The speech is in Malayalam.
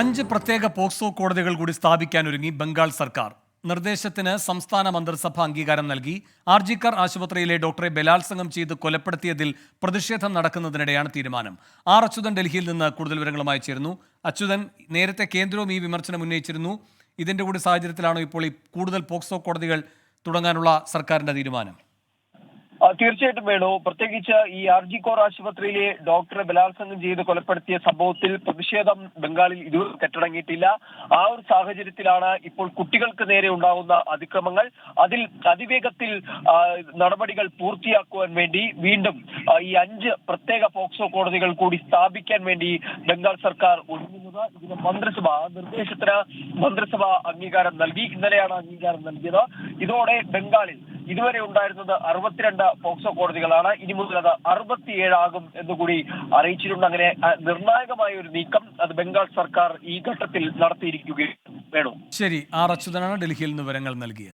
5 പ്രത്യേക പോക്സോ കോടതികൾ കൂടി സ്ഥാപിക്കാനൊരുങ്ങി ബംഗാൾ സർക്കാർ. നിർദ്ദേശത്തിന് സംസ്ഥാന മന്ത്രിസഭ അംഗീകാരം നൽകി. ആർജിക്കർ ആശുപത്രിയിലെ ഡോക്ടറെ ബലാത്സംഗം ചെയ്ത് കൊലപ്പെടുത്തിയതിൽ പ്രതിഷേധം നടക്കുന്നതിനിടെയാണ് തീരുമാനം. അച്യുതൻ ഡൽഹിയിൽ നിന്ന് കൂടുതൽ വിവരങ്ങളുമായി ചേരുന്നു. അച്യുതൻ, നേരത്തെ കേന്ദ്രവും ഈ വിമർശനം ഉന്നയിച്ചിരുന്നു. ഇതിന്റെ കൂടി സാഹചര്യത്തിലാണോ ഇപ്പോൾ ഈ കൂടുതൽ പോക്സോ കോടതികൾ തുടങ്ങാനുള്ള സർക്കാരിന്റെ തീരുമാനം? തീർച്ചയായിട്ടും വേണു. പ്രത്യേകിച്ച് ഈ ആർജിക്കോർ ആശുപത്രിയിലെ ഡോക്ടറെ ബലാത്സംഗം ചെയ്ത് കൊലപ്പെടുത്തിയ സംഭവത്തിൽ പ്രതിഷേധം ബംഗാളിൽ ഇതുവരെ കെട്ടടങ്ങിയിട്ടില്ല. ആ ഒരു സാഹചര്യത്തിലാണ് ഇപ്പോൾ കുട്ടികൾക്ക് നേരെ ഉണ്ടാകുന്ന അതിക്രമങ്ങൾ അതിൽ അതിവേഗത്തിൽ നടപടികൾ പൂർത്തിയാക്കുവാൻ വേണ്ടി വീണ്ടും ഈ 5 പ്രത്യേക പോക്സോ കോടതികൾ കൂടി സ്ഥാപിക്കാൻ വേണ്ടി ബംഗാൾ സർക്കാർ ഒരുങ്ങുന്നത്. ഇതിന് നിർദ്ദേശത്തിന് മന്ത്രിസഭ അംഗീകാരം നൽകി. ഇന്നലെയാണ് അംഗീകാരം നൽകിയത്. ഇതോടെ ബംഗാളിൽ ഇതുവരെ ഉണ്ടായിരുന്നത് 62 പോക്സോ കോടതികളാണ്. ഇനി മുതൽ അത് 67 ആകും എന്നുകൂടി അറിയിച്ചിട്ടുണ്ട്. അങ്ങനെ നിർണായകമായ ഒരു നീക്കം അത് ബംഗാൾ സർക്കാർ ഈ ഘട്ടത്തിൽ നടത്തിയിരിക്കുകയാണ്. ശരി, അച്യുതനാണ് ഡൽഹിയിൽ നിന്ന് വിവരങ്ങൾ നൽകിയത്.